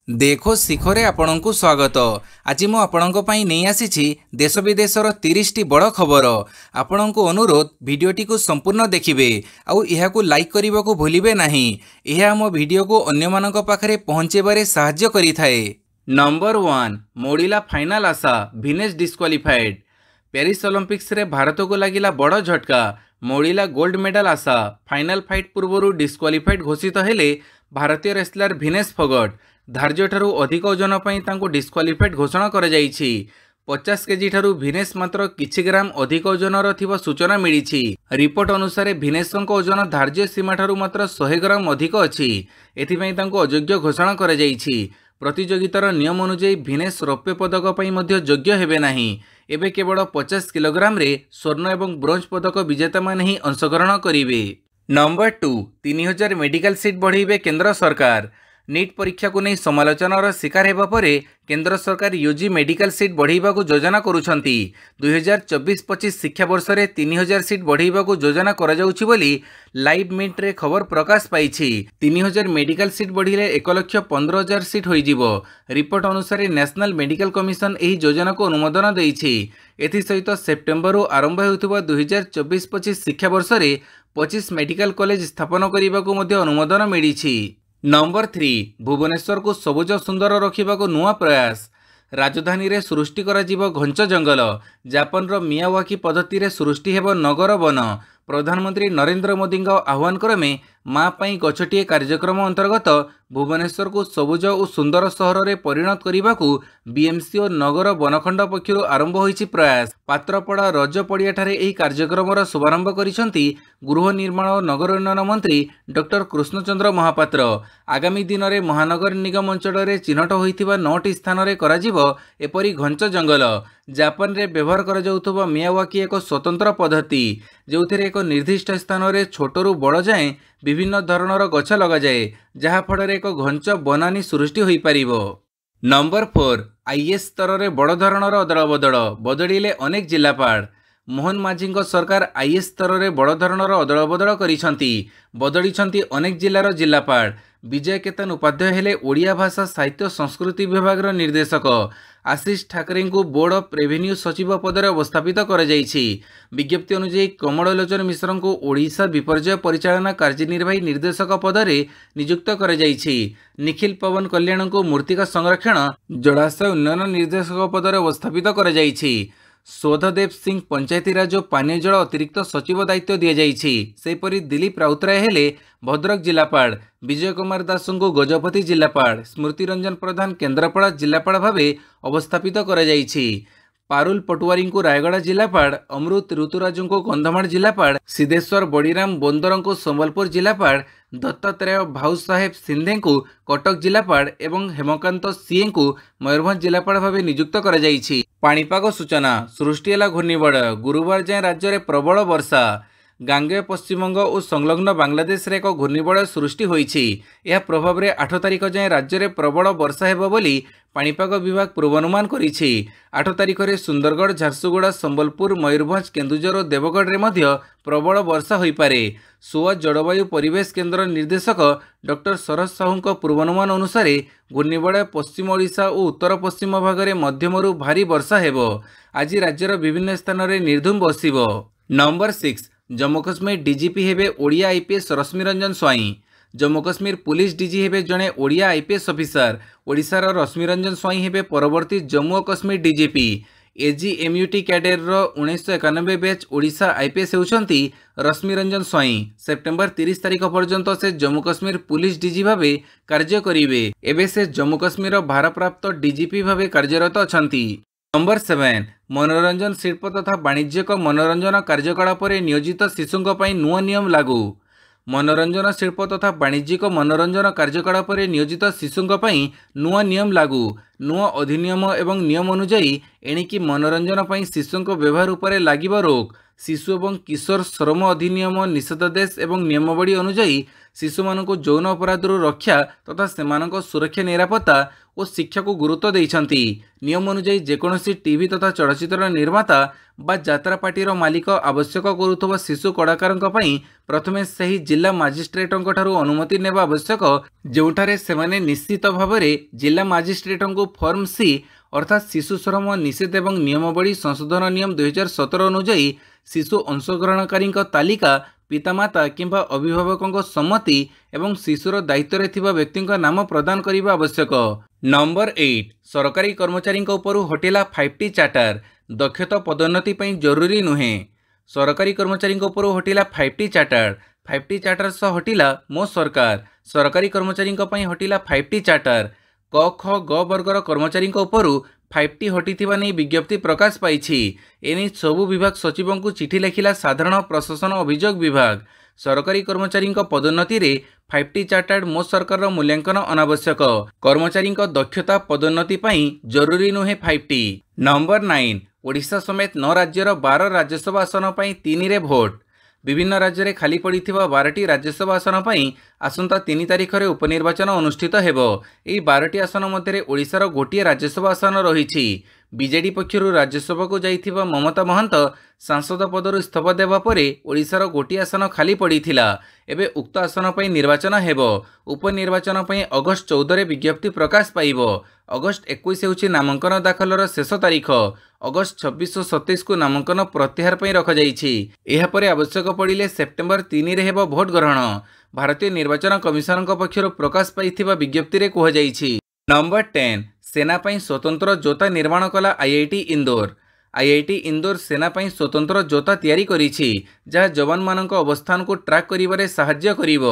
देखो शिखरे आपणଙ୍କୁ स्वागत। आज मु आपणଙ୍କ ପାଇଁ ନେଇ ଆସିଛି देश विदेशर 30 टी बड़ खबर। आपणଙ୍କୁ अनुरोध भिडियोटी को संपूर्ण देखिबे आउ एहाकु लाइक करने को भूलिबे नहीं। यह आम भिडियो को अन्य मानक पाखरे पहुंचेबारे सहाय्य करिथाए। नंबर 1 मोड़िला फाइनल आशा भिनेश डिस्क्वालिफाइड। पेरिस ओलंपिक्स रे भारत को लगिला बड़ झटका। मोड़िला गोल्ड मेडल आशा फाइनल फाइट पूर्व डिस्क्वालिफाइड घोषित हेले भारतीय रेसलर भिनेश फोगट। धार्य ठारू अधिक ओजन पर तांको डिस्क्वालिफाइड घोषणा कर 50 केजी ठारू भिनेश मात्र किछि ग्राम अधिक ओजनर थिबा सूचना मिली। रिपोर्ट अनुसार भिनेशଙ୍କ ओजन धार्य सीमा ठारू मात्र 100 ग्राम अधिक अछि। एथिपई तांको अयोग्य घोषणा कर प्रतियोगितार नियम अनुଯାୟୀ भिनेश रौप्य पदक पई मध्य योग्य हेबे नाही। एबे केवल 50 किलोग्राम रे स्वर्ण एवं ब्रोंज पदक विजेता माने ही अंशग्रहण करिवे। नंबर 2 3000 मेडिकल सीट बढ़ाइबे केंद्र सरकार। नीट परीक्षा को नहीं समालोचनार शिकार हेबा परे केंद्र सरकार यूजी मेडिकल सीट बढ़ाइबा को योजना करुछंती। 2024-25 शिक्षा वर्ष रे 3000 सीट बढ़ाइबा को योजना करा जाउछि बोली लाइव मिंट रे खबर प्रकाश पाइछि। 3000 मेडिकल सीट बढ़िले 1,15,000 सीट होई जिवो। रिपोर्ट अनुसार नेशनल मेडिकल कमिशन एही योजना को अनुमोदन देइछि। एथि सहित सेप्टेम्बर आरंभ हेउथबा 2024-25 शिक्षा वर्ष रे 25 मेडिकल कॉलेज स्थापन करिबा को मध्य अनुमोदन मिलिछि। नंबर 3 भुवनेश्वर को सबुज सुंदर रखा को नुआ प्रयास। राजधानी रे सृष्टि करा जीव घंच जंगल। जापान रो मियावाकी पद्धति रे सृष्टि हेब नगर वन। प्रधानमंत्री नरेंद्र मोदी आह्वान क्रमे माँ पाई गछटिए कार्यक्रम अंतर्गत भुवनेश्वर को सबुज और सुंदर सहर रे परिणत करने को बीएमसी और नगर वनखंड पक्षर आरंभ होइछि प्रयास। पात्रपड़ा रज पड़िया ठारे एही कार्यक्रम शुभारंभ करिसंती गृह निर्माण और नगर उन्नयन मंत्री डॉक्टर कृष्णचंद्र महापात्र। आगामी दिन में महानगर निगम अंचल में चिन्हट होइथिबा 9टी स्थान रे कराजिबो एपरी घंच जंगल। जापान रे व्यवहार करा जाउथबा मियावाकी एक स्वतंत्र पद्धति जोथिरे एक निर्दिष्ट स्थान में छोटरू बड़ जाए विभिन्न धरणर गछ लगा जाए जहा फल एक घंच बनानी सृष्टि होई पारिबो। नंबर 4 आईएएस स्तर में बड़ धरणर अदल बदल बदलिले अनेक जिलापाल। मोहन माझी सरकार आईएएस स्तर में बड़ धरणर अदल बदल करिसंती बदलिछंती अनेक जिलार जिलापाल। विजय केतन उपाध्याय हेले ओडिया भाषा साहित्य संस्कृति विभाग निर्देशक। आशीष ठाकरे को बोर्ड ऑफ रेवेन्यू सचिव पदर अवस्थापित कर विज्ञप्ति अनुଯାୟୀ कमल लोचन मिश्र को ओडिशा विपर्यय परिचालना कार्यनिर्वाही निर्देशक पदरे नियुक्त कर निखिल पवन कल्याण को मूर्तिका संरक्षण जलाशय उन्नयन निर्देशक पदर अवस्थापित कर शोधदेव सिंह पंचायती राज और पानीय जल अतिरिक्त सचिव दायित्व दि जापरी दिलीप राउतराय हेले भद्रक जिलापाल। विजय कुमार दास को गजपति जिलापाल। स्मृति रंजन प्रधान केन्द्रापड़ा जिलापाल भावे अवस्थापित कर पारुल पटुआरी को रायगढ़ जिलापाल। अमृत ऋतुराज को कंधमाल जिलापाल। सिद्धेश्वर बड़ीराम बोंदर को संबलपुर जिलापाल। दत्तात्रेय भाऊ साहेब सिंधे को कटक जिलापाल एवं हेमकांत सीए को मयूरभंज जिलापाल भाव नियुक्त कर पाणीपाग सूचना सृष्टि है घूर्णिबड़। गुरुवार जाए राज्य में प्रबल वर्षा। गांगेय पश्चिमबंग और संलग्न बांग्लादेश रे एक घूर्णिबड़ सृष्टि होइछि। यह प्रभाव में 8 तारिख जाए राज्य में प्रबल वर्षा हेबो बोली पाणीपाग विभाग पूर्वानुमान करिछि। 8 तारिख में सुंदरगढ़ झारसुगुड़ा संबलपुर मयूरभंज केन्दुझर और देवगढ़ में मध्य प्रबल वर्षा होई पारे। सोआ जलवायु परिवेश केन्द्र निर्देशक डॉक्टर शरद साहू पूर्वानुमान अनुसार घूर्णिबड़ पश्चिम ओडिशा और उत्तर पश्चिम भाग में मध्यमरू भारी वर्षा हेबो। आज राज्यर विभिन्न स्थान में निर्धूम बसिबो। नंबर 6 जम्मू कश्मीर डीजीपी हेबे ओडिया आईपीएस रश्मि रंजन स्वाई। जम्मू कश्मीर पुलिस डीजी हेबे जड़े ओडिया आईपीएस अफिसर। ओडिशार रश्मि रंजन स्वाई हेबे परवर्ती जम्मू और Kashmir DGP. AGMUT cadre 1991 batch Odisha IPS होउछंती रश्मि रंजन स्वाई। सेप्टेम्बर 30 तारिख पर्यंत से जम्मू कश्मीर पुलिस डीजी भावे कार्य करिवे। एबे से जम्मू कश्मीर भारप्राप्त डीजीपी भावे कार्यरत अछंती। नंबर 7 मनोरंजन शिल्प तथा वाणिज्यिक मनोरंजन कार्यकलाप नियोजित शिशुओं पर नुआ नियम लागू। मनोरंजन शिल्प तथा वाणिज्यिक मनोरंजन कार्यकलाप नियोजित शिशुओं पर नुआ नियम लागू। नुआ अधिनियम एवं नियम अनुଯାୟୀ एणिकी मनोरंजन पर शिशुओं व्यवहार उपर लागिब रोक शिशु एवं किशोर श्रम अधिनियम निषेधादेश एवं नियमावली अनुଯାୟୀ शिशुମାନଙ୍କୁ ଯୌନ ଅପରାଧରୁ ରକ୍ଷା ତଥା ସେମାନଙ୍କ ସୁରକ୍ଷା ନିରାପତ୍ତା ଓ ଶିକ୍ଷାକୁ ଗୁରୁତ୍ୱ ଦେଇଛନ୍ତି। ନିୟମ ଅନୁଯାୟୀ ଯେକୌଣସି ଟିଭି ତଥା ଚଳଚ୍ଚିତ୍ରର ନିର୍ମାତା ବା ଯାତ୍ରା ପାର୍ଟିର ମାଲିକ ଆବଶ୍ୟକ କରୁଥିବା ଶିଶୁ କଳାକାରଙ୍କ ପାଇଁ ପ୍ରଥମେ ସେହି ଜିଲ୍ଲା ମାଜିଷ୍ଟ୍ରେଟଙ୍କଠାରୁ ଅନୁମତି ନେବା ଆବଶ୍ୟକ, ଯେଉଁଠାରେ ସେମାନେ ନିଶ୍ଚିତ ଭାବରେ ଜିଲ୍ଲା ମାଜିଷ୍ଟ୍ରେଟଙ୍କୁ ଫର୍ମ ସି ଅର୍ଥାତ୍ ଶିଶୁ ଶ୍ରମ ନିଷେଧ ଏବଂ ନିୟମାବଳୀ ସଂଶୋଧନ ନିୟମ 2017 ଅନୁଯାୟୀ ଶିଶୁ ଅଂଶଗ୍ରହଣକାରୀଙ୍କ ତାଲିକା, ପିତାମାତା କିମ୍ବା ଅଭିଭାବକଙ୍କ ସମ୍ମତି ଏବଂ ଶିଶୁର ଦାୟିତ୍ୱରେ ଥିବା ବ୍ୟକ୍ତିଙ୍କ ନାମ ପ୍ରଦାନ କରିବା ଆବଶ୍ୟକ। ନମ୍ବର 8, ସରକାରୀ କର୍ମଚାରୀଙ୍କ ଉପରୁ ହଟିଲା 5T ଚାର୍ଟର, ଦକ୍ଷତା ପଦୋନ୍ନତି ପାଇଁ ଜରୁରୀ ନୁହେଁ। ସରକାରୀ କର୍ମଚାରୀଙ୍କ ଉପରୁ ହଟିଲା 5T ଚାର୍ଟର। 5T ଚାର୍ଟର ସହ ହଟିଲା ମୋ ସରକାର। ସରକାରୀ କର୍ମଚାରୀଙ୍କ ପାଇଁ ହଟିଲା 5T ଚାର୍ଟର। କ ଖ ଗ ବର୍ଗର କର୍ମଚାରୀଙ୍କ ଉପରୁ 5T ହଟିଥିବା ନେଇ ବିଜ୍ଞପ୍ତି ପ୍ରକାଶ ପାଇଛି। ଏନେଇ ସବୁ ବିଭାଗ ସଚିବଙ୍କୁ ଚିଠି ଲେଖିଲା ସାଧାରଣ ପ୍ରଶାସନ ଅଭିଯୋଗ ବିଭାଗ। ସରକାରୀ କର୍ମଚାରୀଙ୍କ ପଦୋନ୍ନତିରେ 5T ଚାର୍ଟର୍ଡ ମୋ ସରକାରର ମୂଲ୍ୟାଙ୍କନ ଅନାବଶ୍ୟକ। କର୍ମଚାରୀଙ୍କ ଦକ୍ଷତା ପଦୋନ୍ନତି ପାଇଁ ଜରୁରୀ ନୁହେଁ 5T। ନମ୍ବର 9, ଓଡ଼ିଶା ସମେତ 9 ରାଜ୍ୟର 12 ରାଜ୍ୟସଭା ଆସନ ପାଇଁ 3ରେ ଭୋଟ। ବିଭିନ୍ନ ରାଜ୍ୟରେ ଖାଲି ପଡ଼ିଥିବା 12ଟି ରାଜ୍ୟସଭା ଆସନ ପାଇଁ ଆସନ୍ତା 3 ତାରିଖରେ ଉପନିର୍ବାଚନ ଅନୁଷ୍ଠିତ ହେବ। ଏହି 12ଟି ଆସନ ମଧ୍ୟରେ ଓଡ଼ିଶାର ଗୋଟିଏ ରାଜ୍ୟସଭା ଆସନ ରହିଛି। ବିଜେଡି ପକ୍ଷରୁ ରାଜ୍ୟସଭାକୁ ଯାଇଥିବା ମମତା ମହାନ୍ତ ସାଂସଦ ପଦରୁ ଇସ୍ତଫା ଦେବା ପରେ ଓଡ଼ିଶାର ଗୋଟିଏ ଆସନ ଖାଲି ପଡ଼ିଥିଲା। ଏବେ ଉକ୍ତ ଆସନ ପାଇଁ ନିର୍ବାଚନ ହେବ। ଉପନିର୍ବାଚନ ପାଇଁ ଅଗଷ୍ଟ 14ରେ ବିଜ୍ଞପ୍ତି ପ୍ରକାଶ ପାଇବ। ଅଗଷ୍ଟ 21 ହେଉଛି ନାମାଙ୍କନ ଦାଖଲର ଶେଷ ତାରିଖ। ଅଗଷ୍ଟ 26 ଓ 27କୁ ନାମାଙ୍କନ ପ୍ରତ୍ୟାହାର ପାଇଁ ରଖାଯାଇଛି। ଏହାପରେ ଆବଶ୍ୟକ ପଡ଼ିଲେ ସେପ୍ଟେମ୍ବର 3ରେ ହେବ ଭୋଟ ଗ୍ରହଣ। ଭାରତୀୟ ନିର୍ବାଚନ କମିଶନଙ୍କ ପକ୍ଷରୁ ପ୍ରକାଶ ପାଇଥିବା ବିଜ୍ଞପ୍ତିରେ କୁହାଯାଇଛି। ନମ୍ବର 10, ସେନା ପାଇଁ ସ୍ୱତନ୍ତ୍ର ଜୋତା ନିର୍ମାଣ କଲା IIT ଇନ୍ଦୋର। IIT ଇନ୍ଦୋର ସେନା ପାଇଁ ସ୍ୱତନ୍ତ୍ର ଜୋତା ତିଆରି କରିଛି, ଯାହା ଯବାନମାନଙ୍କ ଅବସ୍ଥାନକୁ ଟ୍ରାକ୍ କରିବାରେ ସାହାଯ୍ୟ କରିବ।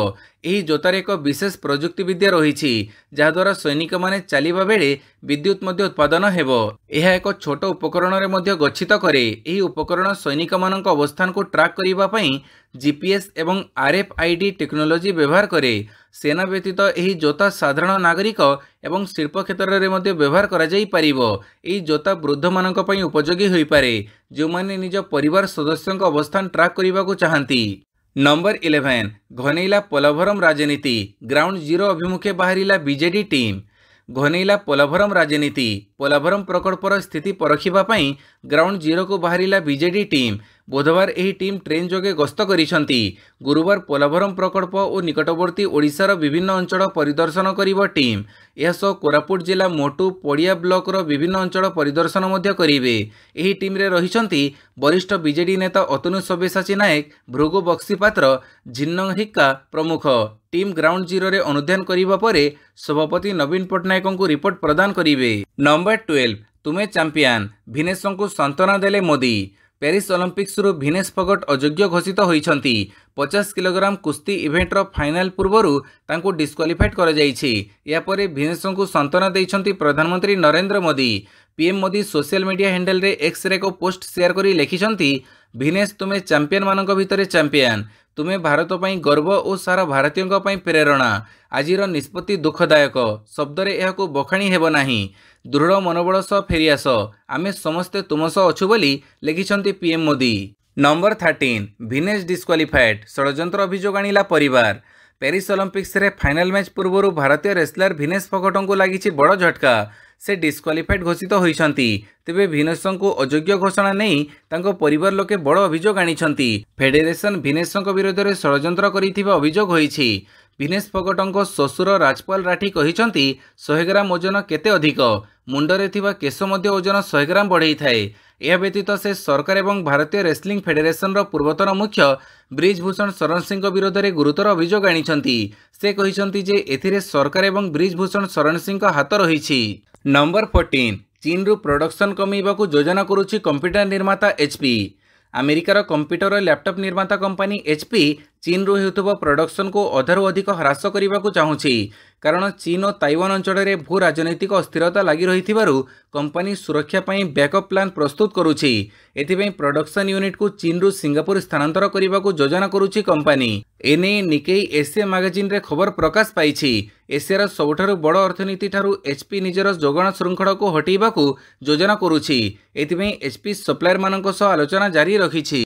ଏହି ଜୋତାରେ ଏକ ବିଶେଷ ପ୍ରଯୁକ୍ତିବିଦ୍ୟା ରହିଛି, ଯାହାଦ୍ୱାରା ସୈନିକମାନେ ଚାଲିବା ବେଳେ ବିଦ୍ୟୁତ୍ ମଧ୍ୟ ଉତ୍ପାଦନ ହେବ। ଏହା ଏକ ଛୋଟ ଉପକରଣରେ ମଧ୍ୟ ଗଚ୍ଛିତ କରେ। ଏହି ଉପକରଣ ସୈନିକମାନଙ୍କ ଅବସ୍ଥାନକୁ ଟ୍ରାକ୍ କରିବା ପାଇଁ GPS ଏବଂ RFID ଟେକ୍ନୋଲୋଜି ବ୍ୟବହାର କରେ। ସେନା ବ୍ୟତୀତ ଏହି ଜୋତା ସାଧାରଣ ନାଗରିକ ଏବଂ ଶିଳ୍ପ କ୍ଷେତ୍ରରେ ମଧ୍ୟ ବ୍ୟବହାର କରାଯାଇପାରିବ। ଏହି ଜୋତା ବୃଦ୍ଧମାନଙ୍କ ପାଇଁ ଉପଯୋଗୀ ହୋଇପାରେ, ଯେଉଁମାନେ ନିଜ ପରିବାର ସଦସ୍ୟଙ୍କ ଅବସ୍ଥାନ ଟ୍ରାକ୍ କରିବାକୁ ଚାହାନ୍ତି। ନମ୍ବର 11, ଘନେଇଲା ପୋଲାଭରମ ରାଜନୀତି, ଗ୍ରାଉଣ୍ଡ ଜିରୋ ଅଭିମୁଖେ ବାହାରିଲା ବିଜେଡି ଟିମ୍। ଘନେଇଲା ପୋଲାଭରମ ରାଜନୀତି। ପୋଲାଭରମ ପ୍ରକଳ୍ପର ସ୍ଥିତି ପରଖିବା ପାଇଁ ଗ୍ରାଉଣ୍ଡ ଜିରୋକୁ ବାହାରିଲା ବିଜେଡି ଟିମ୍। ବୁଧବାର ଏହି ଟିମ୍ ଟ୍ରେନ୍ ଯୋଗେ ଗସ୍ତ କରିଛନ୍ତି। ଗୁରୁବାର ପୋଲାଭରମ ପ୍ରକଳ୍ପ ଓ ନିକଟବର୍ତ୍ତୀ ଓଡ଼ିଶାର ବିଭିନ୍ନ ଅଞ୍ଚଳ ପରିଦର୍ଶନ କରିବ ଟିମ୍। ଏହାସହ କୋରାପୁଟ ଜିଲ୍ଲା ମୋଟୁ ପଡ଼ିଆ ବ୍ଲକର ବିଭିନ୍ନ ଅଞ୍ଚଳ ପରିଦର୍ଶନ ମଧ୍ୟ କରିବେ। ଏହି ଟିମ୍ରେ ରହିଛନ୍ତି ବରିଷ୍ଠ ବିଜେଡି ନେତା ଅତନୁ ସବ୍ୟସାଚୀ ନାୟକ, ଭୃଗୁ ବକ୍ସିପାତ୍ର, ଝିନ୍ନ ହିକ୍କା ପ୍ରମୁଖ। ଟିମ୍ ଗ୍ରାଉଣ୍ଡ ଜିରୋରେ ଅନୁଧ୍ୟାନ କରିବା ପରେ ସଭାପତି ନବୀନ ପଟ୍ଟନାୟକଙ୍କୁ ରିପୋର୍ଟ ପ୍ରଦାନ କରିବେ। ନମ୍ବର 12, ତୁମେ ଚାମ୍ପିୟନ, ଭିନେସଙ୍କୁ ସାନ୍ତ୍ୱନା ଦେଲେ ମୋଦି। ପ୍ୟାରିସ୍ ଅଲିମ୍ପିକ୍ସରୁ ଭିନେସ ଫଗଟ ଅଯୋଗ୍ୟ ଘୋଷିତ ହୋଇଛନ୍ତି। 50 କିଲୋଗ୍ରାମ କୁସ୍ତି ଇଭେଣ୍ଟର ଫାଇନାଲ ପୂର୍ବରୁ ତାଙ୍କୁ ଡିସ୍କ୍ୱାଲିଫାଏଡ୍ କରାଯାଇଛି। ଏହାପରେ ଭିନେସଙ୍କୁ ସାନ୍ତ୍ୱନା ଦେଇଛନ୍ତି ପ୍ରଧାନମନ୍ତ୍ରୀ Narendra Modi. PM Modi social media ହ୍ୟାଣ୍ଡେଲରେ ଏକ୍ସରେ ଏକ ପୋଷ୍ଟ ସେୟାର କରି ଲେଖିଛନ୍ତି, ଭିନେସ ତୁମେ ଚାମ୍ପିୟନମାନଙ୍କ ଭିତରେ ଚାମ୍ପିୟନ। ତୁମେ ଭାରତ ପାଇଁ ଗର୍ବ ଓ ସାରା ଭାରତୀୟଙ୍କ ପାଇଁ ପ୍ରେରଣା। ଆଜିର ନିଷ୍ପତ୍ତି ଦୁଃଖଦାୟକ, ଶବ୍ଦରେ ଏହାକୁ ବଖାଣି ହେବ ନାହିଁ। ଦୃଢ଼ ମନୋବଳ ସହ ଫେରିଆସ, ଆମେ ସମସ୍ତେ ତୁମ ସହ ଅଛୁ ବୋଲି ଲେଖିଛନ୍ତି PM Modi. Number 13, Vinesh disqualified, ଷଡ଼ଯନ୍ତ୍ର ଅଭିଯୋଗ ଆଣିଲା ପରିବାର। ପ୍ୟାରିସ୍ ଅଲିମ୍ପିକ୍ସରେ ଫାଇନାଲ ମ୍ୟାଚ୍ ପୂର୍ବରୁ ଭାରତୀୟ ରେସଲର ଭିନେସ ଫଗଟଙ୍କୁ ଲାଗିଛି ବଡ଼ ଝଟକା। ସେ ଡିସ୍କ୍ୱାଲିଫାଏଡ୍ ଘୋଷିତ ହୋଇଛନ୍ତି। ତେବେ ଭିନେସଙ୍କୁ ଅଯୋଗ୍ୟ ଘୋଷଣା ନେଇ ତାଙ୍କ ପରିବାର ଲୋକେ ବଡ଼ ଅଭିଯୋଗ ଆଣିଛନ୍ତି। ଫେଡେରେସନ ଭିନେସଙ୍କ ବିରୋଧରେ ଷଡ଼ଯନ୍ତ୍ର କରିଥିବା ଅଭିଯୋଗ ହୋଇଛି। ଭିନେସ ଫଗଟଙ୍କ ଶ୍ୱଶୁର ରାଜପାଲ ରାଠି କହିଛନ୍ତି, 100 ଗ୍ରାମ ଓଜନ କେତେ ଅଧିକ, ମୁଣ୍ଡରେ ଥିବା କେଶ ମଧ୍ୟ ଓଜନ 100 ଗ୍ରାମ ବଢ଼େଇଥାଏ। ଏହା ବ୍ୟତୀତ ସେ ସରକାର ଏବଂ ଭାରତୀୟ ରେସଲିଂ ଫେଡେରେସନର ପୂର୍ବତନ ମୁଖ୍ୟ ବ୍ରିଜଭୂଷଣ ଶରଣ ସିଂଙ୍କ ବିରୋଧରେ ଗୁରୁତର ଅଭିଯୋଗ ଆଣିଛନ୍ତି। ସେ କହିଛନ୍ତି ଯେ ଏଥିରେ ସରକାର ଏବଂ ବ୍ରିଜଭୂଷଣ ଶରଣ ସିଂଙ୍କ ହାତ ରହିଛି। ନମ୍ବର 14, ଚୀନରୁ ପ୍ରଡକ୍ସନ କମାଇବାକୁ ଯୋଜନା କରୁଛି କମ୍ପ୍ୟୁଟର ନିର୍ମାତା HP। ଆମେରିକାର କମ୍ପ୍ୟୁଟର ଲ୍ୟାପଟପ୍ ନିର୍ମାତା କମ୍ପାନୀ HP ଚୀନରୁ ହେଉଥିବା ପ୍ରଡକ୍ସନକୁ ଅଧାରୁ ଅଧିକ ହ୍ରାସ କରିବାକୁ ଚାହୁଁଛି। କାରଣ ଚୀନ ଓ ତାଇୱାନ ଅଞ୍ଚଳରେ ଭୂ ରାଜନୈତିକ ଅସ୍ଥିରତା ଲାଗି ରହିଥିବାରୁ କମ୍ପାନୀ ସୁରକ୍ଷା ପାଇଁ ବ୍ୟାକଅପ୍ ପ୍ଲାନ୍ ପ୍ରସ୍ତୁତ କରୁଛି। ଏଥିପାଇଁ ପ୍ରଡକ୍ସନ ୟୁନିଟ୍କୁ ଚୀନରୁ ସିଙ୍ଗାପୁର ସ୍ଥାନାନ୍ତର କରିବାକୁ ଯୋଜନା କରୁଛି କମ୍ପାନୀ। ଏନେଇ ନିକେଇ ଏସିଆ ମ୍ୟାଗାଜିନ୍ରେ ଖବର ପ୍ରକାଶ ପାଇଛି। ଏସିଆର ସବୁଠାରୁ ବଡ଼ ଅର୍ଥନୀତି ଠାରୁ HP ନିଜର ଯୋଗାଣ ଶୃଙ୍ଖଳକୁ ହଟାଇବାକୁ ଯୋଜନା କରୁଛି। ଏଥିପାଇଁ HP ସପ୍ଲାୟରମାନଙ୍କ ସହ ଆଲୋଚନା ଜାରି ରଖିଛି।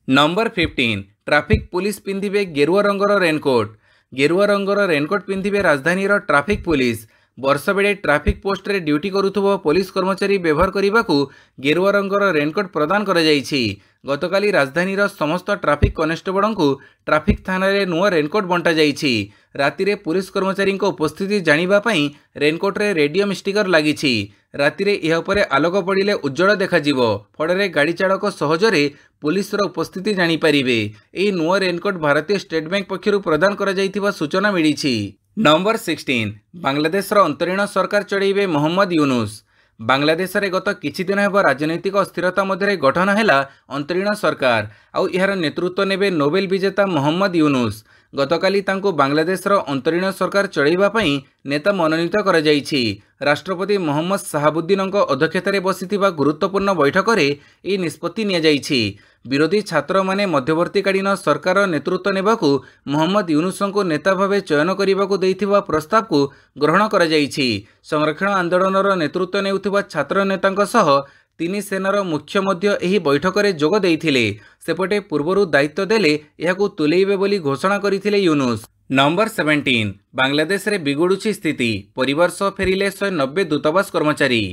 नंबर 15 ट्राफिक पुलिस पिंधिबे गेरुआ रंगर रेनकोट। गेरुआ रंगर रेनकोट पिंधिबे राजधानीर ट्राफिक पुलिस। वर्ष बेड़े ट्राफिक पोस्ट रे ड्यूटी करुथुबो पुलिस कर्मचारी व्यवहार करने गेरुआ रंगर रेनकोट प्रदान करा जायछि। गतकाली राजधानीर समस्त ट्राफिक कनेस्टेबल को ट्राफिक थाना रे नुआ रेनकोट बंटा जायछि। राति रे पुलिस कर्मचारी उपस्थिति जानिबा पई रेनकोट रे रेडियम स्टिकर लागिछि। राति रे यह उपरे आलोक पड़िले उज्जवल देखाजिवो। फଳରେ गाड़ी चालक सहजरे पुलिस रो उपस्थिति जानि परिबे। एही नुआ रेनकोट भारतीय स्टेट बैंक पक्षरु प्रदान करा जायथिबा सूचना मिलिछि। नंबर 16 बांग्लादेश रो अंतरीण सरकार चढ़ेबे मोहम्मद यूनुस। बांग्लादेश रे गत किछि दिन हेब राजनैतिक अस्थिरता मध्य गठन हैला अंतरीण सरकार आउ यार नेतृत्व नेबे नोबेल विजेता मोहम्मद यूनुस। गतकाली तांको बांग्लादेश रो अंतरीण सरकार चढ़ाइबा पई नेता मनोनीत करा जायछि। राष्ट्रपति मोहम्मद शाहाबुद्दीन अध्यक्षतार बसिथिबा गुरुत्वपूर्ण बैठक रे ए निष्पत्ति निया जायछि। विरोधी छात्र माने मध्यवर्तीकालीन सरकार नेतृत्व नेबाकू मोहम्मद यूनुसको नेता भावे चयन करने देइथिबा प्रस्ताव को ग्रहण करा जायछि। संरक्षण आंदोलनर नेतृत्व नेउथिबा छात्र नेतांक सह तीन सेनार मुख्य मध्य एही बैठक रे जोग देइथिले। सेपटे पूर्वरु दायित्व देले एहाकू तुलेइबे बोली घोषणा करिथिले यूनुस। नंबर 17 बांग्लादेश रे बिगुड़ुछि स्थिति। परिवार सह फेरिले 190 दूतावास कर्मचारी।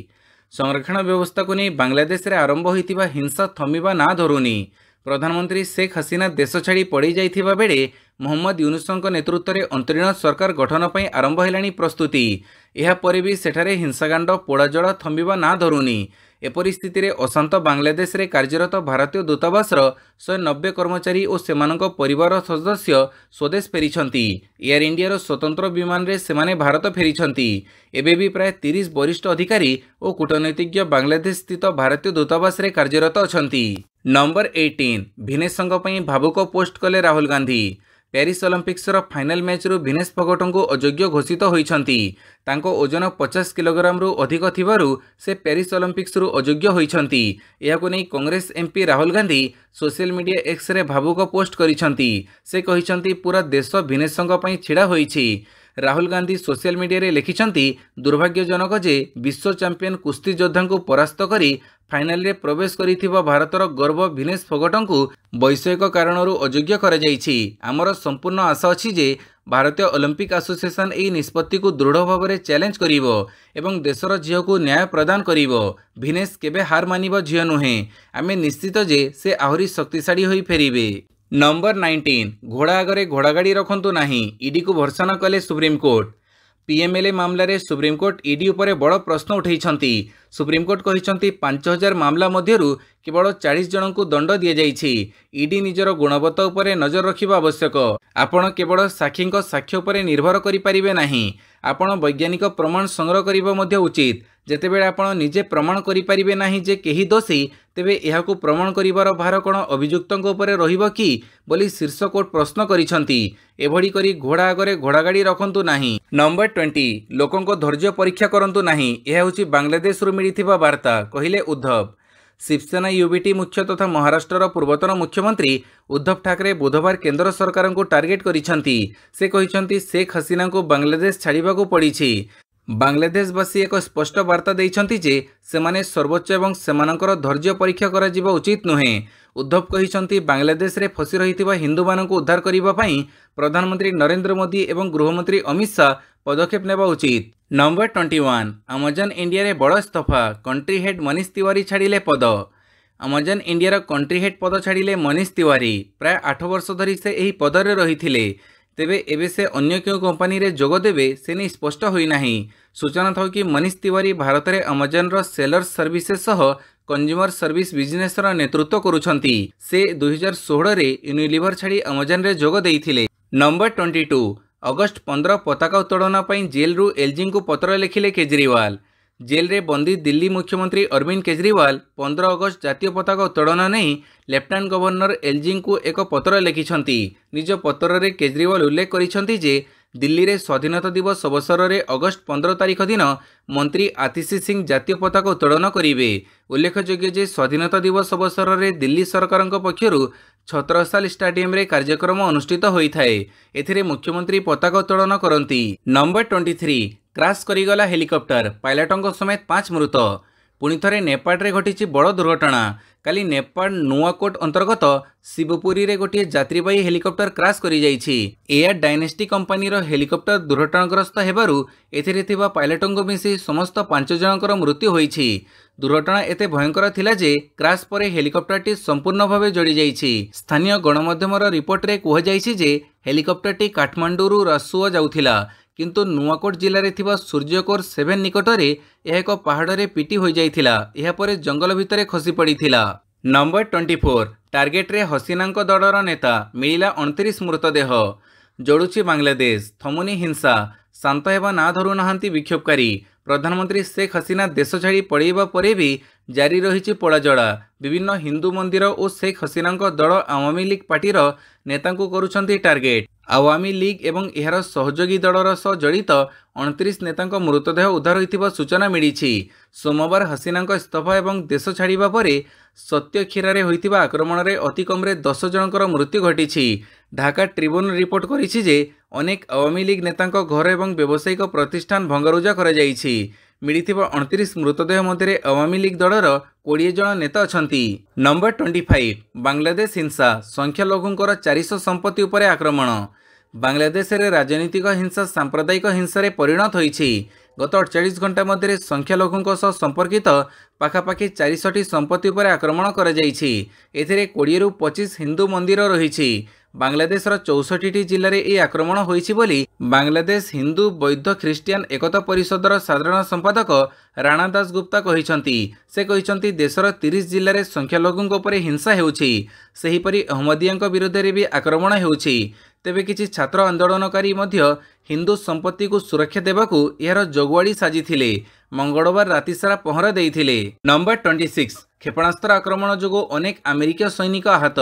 संरक्षण व्यवस्था को नहीं बांग्लादेश रे आरंभ होइतिबा हिंसा थमिबा ना धरुनी। प्रधानमंत्री शेख हसीना देश छाड़ी पड़ी जाइथिबा बेले मोहम्मद यूनुसଙ୍କ नेतृत्व में अंतरीण सरकार गठन पर आरंभ हेलानी प्रस्तुति। यह परे भी सेठारे हिंसाकांड पोड़ाजड़ा थमिबा ना धरुनी। एपरि स्थिति रे अशांत बांग्लादेश रे कार्यरत भारतीय दूतावासर 190 कर्मचारी और सेमानक परिवार सदस्य स्वदेश फेरिछंती। एयर इंडिया रो स्वतंत्र विमान रे सेमाने भारत फेरिछंती। एबे भी प्राय 30 वरिष्ठ अधिकारी और कूटनीतिज्ञ बांग्लादेश स्थित भारतीय दूतावास रे कार्यरत अछंती। नंबर 18 भिनेश पई भावुक पोस्ट कले Rahul Gandhi. Paris Olympics final match रु भिनेश फोगट को अयोग्य घोषित होइछंती। तांको ओजन 50 किलोग्राम रु अधिक थिबारु से पेरिस ओलंपिक्स रु अयोग्य होइछंती। एहाको नै Congress MP Rahul Gandhi social media X ray भावुक पोस्ट करिछंती। से कहिछंती पूरा देश भिनेशଙ୍କ पई छिड़ा होइछि। राहुल गांधी सोशल मीडिया रे लिखिछंती दुर्भाग्यजनक जे विश्व चैंपियन कुस्ती योद्धा को परास्त करी फाइनल रे प्रवेश करिथिबा भारतर गर्व भिनेश फोगटଙ୍କୁ वैषयिक कारणरू अयोग्य करा जायछि। आमर संपूर्ण आशा अछि जे भारतीय ओलंपिक एसोसिएशन एही निष्पत्ति को दृढ़ भाव में चैलेंज करिवो एवं देशर झील को न्याय प्रदान करिवो। भिनेश केबे हार मानिबो झील नुहे। आमे निश्चित जे से आहुरी शक्तिशाली होई फेरिबे। नंबर 19 घोड़ा आगरे घोड़ा गाड़ी रखंतु नाही। ईडी को भर्सना कले सुप्रीमकोर्ट। पीएमएलए मामलें सुप्रीमकोर्ट ईडी उपरे बड़ प्रश्न उठाई। सुप्रीमकोर्ट कहिसंती 5000 मामला मध्यरु केवल 40 जन को दंड दि जाइछि। ईडी निजर गुणवत्ता उपरे नजर रखिबा आवश्यक। आपण केवल साक्षी साक्ष्य उपरे निर्भर करि परिबे नाही। आपण वैज्ञानिक प्रमाण संग्रह करिबा मध्ये उचित। जेतेबेले आपण निजे प्रमाण करि परिबे नाही जे केही दोषी तेबे एहाकू प्रमाण करिवार भार कोन अभियुक्तଙ୍କ उपरे रहिबो कि बोली शीर्ष कोर्ट प्रश्न करिसंती। एभड़ी करी घोड़ा आगरे घोड़ा गाड़ी रखंतु नाही। नंबर 20 लोकंको धैर्य परीक्षा करंतु नाही। यह होची बांग्लादेश रु मिलिथिबा वार्ता कहिले उद्धव। शिवसेना यूबीटी मुख्य तथा महाराष्ट्र पूर्वतन मुख्यमंत्री उद्धव ठाकरे बुधवार केंद्र सरकार को टार्गेट करिसंती। से कहिसंती शेख हसीना को बांग्लादेश छाड़िबाकू पड़िछि। बांग्लादेशवासी एक स्पष्ट वार्ता देइछंती जे सेमाने सर्वोच्च एवं सेमानकर धैर्य परीक्षा करा जिबा उचित नुहे। उद्धव कहिसंती बांग्लादेश रे फसी रहितिबा हिंदू मानकु उद्धार करिबा पई प्रधानमंत्री नरेंद्र मोदी एवं गृहमंत्री अमित शाह पदक्षेप नेबा उचित। नंबर 21 अमेजन इंडिया रे बड़ इस्तफा। कंट्री हेड मनीष तिवारी छाड़िले पद। अमेजन इंडिया कंट्री हेड पद छाड़िले मनीष तिवारी। प्राय 8 वर्ष धरी से एही पदरे रहिथिले। तेबे एबे से अन्य क्यों कंपनी रे जोग देबे से नहीं स्पष्ट होई नाही। सूचना था कि मनीष तिवारी भारत में अमेजन रो सेलर्स सर्विसेज सह कंज्यूमर सर्विस बिजनेस रो नेतृत्व करुछंती। से 2016 रे यूनिलीवर छाड़ी अमेजन रे जोग देइथिले। नंबर 22 अगस्ट 15 पताका उत्तोलन पर जेल रु एलजी को पत्र लिखिले केजरीवाल। जेल रे बंदी दिल्ली मुख्यमंत्री अरविंद केजरीवाल 15 अगस्त जातीय पताका उत्तोलन नहीं लेफ्टिनेंट गवर्नर एलजी को एक पत्र लिखिछंती। निज पत्र रे केजरीवाल उल्लेख करिछंती जे दिल्ली रे स्वाधीनता दिवस अवसर में अगस्ट 15 तारिख दिन मंत्री आतिशी सिंह जातीय पताका उत्तोलन करिवे। उल्लेखयोग्य जे स्वाधीनता दिवस अवसर में दिल्ली सरकार पक्षरु छत्रसाल स्टेडियम रे कार्यक्रम अनुष्ठित होइथाए। एथिरे मुख्यमंत्री पताका उत्तोलन करंती। नंबर 23 क्राश करिगला हेलिकॉप्टर पायलटों समेत 5 मृत। पुणी थरे नेपाड़े घटी बड़ दुर्घटना। काली नेपाल नुआकोट अंतर्गत शिवपुरी रे गोटे यात्रीवाही हेलिकप्टर क्राश करि जाइछि। एयर डायनेस्टी कंपनी रो हेलिकप्टर दुर्घटनाग्रस्त हेबारु एथिरे थिबा पायलटों मिसी समस्त 5 जनकर मृत्यु होइछि। दुर्घटना एते भयंकर थिला जे क्राश परे हेलिकप्टरटी संपूर्ण भावे जड़ी जाइछि। स्थानीय गणमाध्यमर रिपोर्ट रे कुहा जाइछि जे हेलिकप्टरटी काठमांडूरु रसुआ जाउथिला, किंतु नुआकोट जिले में थिबा सूर्यकोर 7 निकटरे यह एक पहाड़ पिटी हो जाइथिला। यह परे जंगल भितरे खसी पड़िथिला। नंबर 24 टार्गेट रे हसीनांक दलर नेता मिलिला 29 मृतदेह। जोड़ुछि बांग्लादेश थमुनी हिंसा, शांत हेबा ना धरु नाहांती विक्षोभकारी। प्रधानमंत्री शेख हसीना देश छाड़ी पड़ेबा परे भी जारी रही पोड़ाजड़ा। विभिन्न हिंदू मंदिर और शेख हसीना दल आवामी लीग पार्टी नेता करुछंती टार्गेट। आवामी लीग एवं एहार सहयोगी दलर सह जड़ित 29 नेता मृतदेह उद्धार होइथिबा सूचना मिली। सोमवार हसीना इस्तीफा एवं देश छाड़िबा परे सत्यखीरारे होइथिबा आक्रमण रे अति कमरे 10 जनकर मृत्यु घटी। ढाका ट्रिब्यून रिपोर्ट करिछि जे अनेक आवामी लीग नेता घर एवं व्यावसायिक प्रतिष्ठान भंगारुजा करा जाइछि। मिलिथिबा 29 मृतदेह मध्य आवामी लीग दलर 20 जन नेता अछंती। नंबर 25 बांग्लादेश हिंसा, संख्यालघुंकर 400 संपत्ति उपरे आक्रमण। बांग्लादेश रे राजनीतिक हिंसा सांप्रदायिक हिंसा रे परिणत होइछि। गत 48 घंटा मध्य संख्यालघुंक सह संपर्कित पाखापाखि 400 संपत्ति उपरे आक्रमण करा जाइछि। एथिरे 20 रु 25 हिंदू मंदिर रहिछि। बांग्लादेश 64 जिले में यह आक्रमण होइछि बोली बांग्लादेश हिंदू बौद्ध ख्रीष्टियान एकता परिषदर साधारण संपादक राणा दास गुप्ता कहिसंती। से कहिसंती देशर 30 जिले में संख्यालघुंक उपरे हिंसा हेउछि। सेहिपरि अहमदियांक विरोध में भी आक्रमण हेउछि। तेबे किछि छात्र आंदोलनकारी मध्य हिंदू संपत्ति को सुरक्षा देबाकू यार जगुआड़ी साजिथिले। मंगलवार राति सारा पहरा देइथिले। नंबर 26 क्षेपणास्त्र आक्रमण जोगो अनेक अमेरिकीय सैनिक आहत।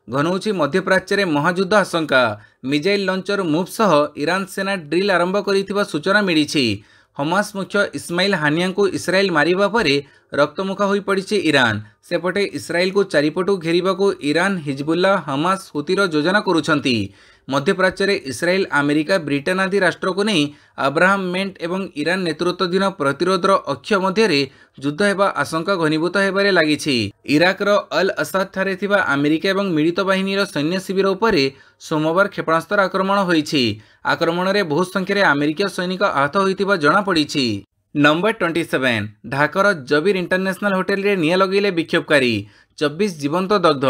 घनौछि मध्यप्राच्य महायुद्ध आशंका। मिसाइल लॉन्चर मूव सह ईरान सेना ड्रिल आरंभ करिथिबा सूचना मिली। हमास मुख्य इस्माइल हानिया को इस्राएल मारिबा परे रक्तमुखा होई पड़िछि ईरान। सेपटे इस्राएल को चारिपटू घेरिबाकू ईरान हिजबुल्ला हमास हुतीर योजना करुछंती। मध्यप्राच्य इस्राएल अमेरिका ब्रिटेन आदि राष्ट्र को नहीं अब्राहम मेंट एवं ईरान नेतृत्वाधीन प्रतिरोधर अक्ष मध्य युद्ध हेबा आशंका घनीभूत हेबारे लागिछि। इराकर अल असाद ठारे थिबा अमेरिका एवं मिलित बाहिनीर सैन्य शिविर उपरे सोमवार क्षेपणास्त्र आक्रमण होइछि। आक्रमण रे बहु संख्यारे अमेरिकीय सैनिक आहत होइथिबा जणा पड़िछि। नंबर 27 ढाकार जबीर इंटरनेशनल होटेल रे निया लगेले विक्षोभकारी। 24 जीवंत दग्ध।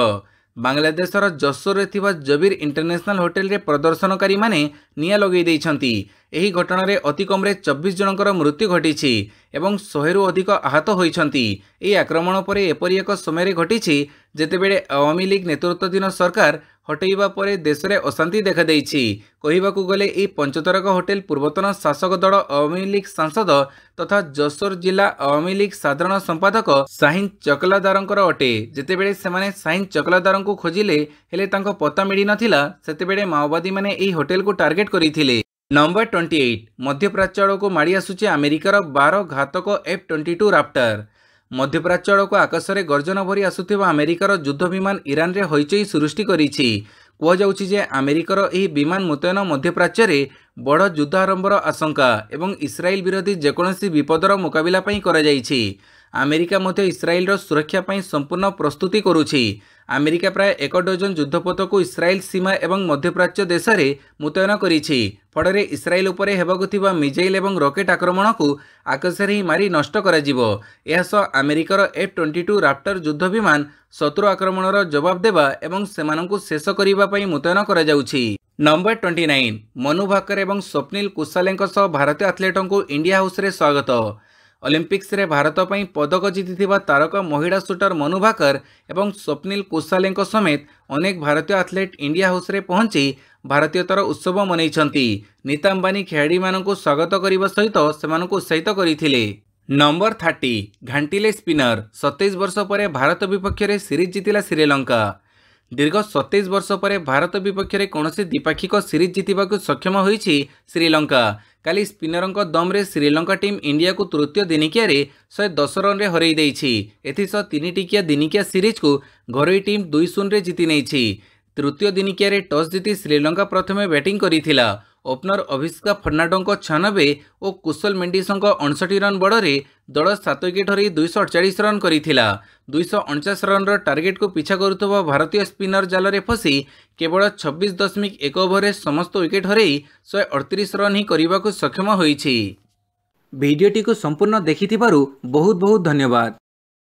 बांग्लादेशर जसोर रे थिबा जबीर इंटरनेशनल होटेल रे प्रदर्शनकारी माने निया लगेई दैछंती। एही घटना रे अति कमरे 24 जनकर मृत्यु घटिछि एवं 100 रु अधिक आहत होइछंती। एही आक्रमण परे एपरि एक समय रे घटिछि जेतेबेले आवामी लीग नेतृत्वाधीन सरकार हटेइबा परे देश में अशांति देखा देइछि। कहिबाकू गले एही पंचतारका होटेल पूर्वतन शासक दल आवामी लीग सांसद तथा जसोर जिला आवामी लीग साधारण संपादक शाहीन चकलादारंकर अटे। जेतेबेले सेमाने शाहीन चकलादारंकु खोजिले हेले तांको पता मिली नथिला, सेतेबेले माओवादी माने एही होटेल को टार्गेट करिथिले। नंबर 28 मध्यप्राच्य को माड़ी आसुछि अमेरिकार 12 घातक F-22 राप्टर। मध्यप्राच्य को आकाश में गर्जन भरी आसुथिबा अमेरिकार युद्ध विमान ईरान रे हईचई सृष्टि करिछि। कुहाଯାଉଛି जे अमेरिकार एही विमान मुतयन मध्यप्राच्य रे बड़ युद्ध आरंभर आशंका एवं इस्राएल विरोधी जेकोसी विपदर मुकाबिला पई करा जाइछि। अमेरिका मध्य इस्राएल रो सुरक्षा पई संपूर्ण प्रस्तुति करुछि। अमेरिका प्राय 1 डजन युद्धपोत को इस्राएल सीमा एवं मध्यप्राच्य देश में मुतयन करिछि। फଳରେ इस्राएल उपरे हेबाकु थिबा मिसाइल एवं रॉकेट आक्रमण को आकाश ही मारी नष्ट करा जिवो। एहासह अमेरिकार F-22 राप्टर युद्ध विमान शत्रु आक्रमणर जवाब देवा एवं सेमानंकु शेष करिबा पई मुतयन करा जाउछि। नंबर 29 मनु भाकर एवं स्वप्निल कुसालेंक सह भारतीय एथलीटों इंडिया हाउस रे स्वागत। ओलंपिक्स रे भारत पई पदक जीतिथिबा तारका महिला शूटर मनु भाकर एवं स्वप्निल कुसालेंक समेत अनेक भारतीय एथलीट इंडिया हाउस रे पहुंची भारतीयतार उत्सव मनैछंती। नीता अंबानी खेलाड़ी मानकु स्वागत करने सहित सेमानकु उत्साहित करथिले। नंबर 30 घांटिले स्पिनर 27 वर्ष पर भारत विपक्ष में सीरीज जीतिला श्रीलंका। दीर्घ 27 वर्ष पर भारत विपक्ष में कौन द्विपाक्षिक सीरीज जीतवाक सक्षम होइछि श्रीलंका। काली स्पिनर दम रे श्रीलंका टीम इंडिया को तृतीय दिनिकिया 110 रन रे हरई देइछि। एथिसह 3 टिकिया दिनिकिया सीरीज को घरोई टीम 2-0 रे जीति नेइछि। तृतीय दिनिकिया टॉस जीति श्रीलंका प्रथमे बैटिंग करिथिला। ओपनर अभिषेक फर्नांडों 96 और कुशल मेंडिसों 59 रन बड़े दल 7 विकेट हर 248 रन करथिला। 249 रन टार्गेट को पीछा करुवा भारतीय स्पिनर जाल में फसी केवल 26.1 ओवर समस्त विकेट हर 138 रन ही करने को सक्षम होइछि। भिडियोटी को संपूर्ण देखिथिबारु बहुत बहुत धन्यवाद।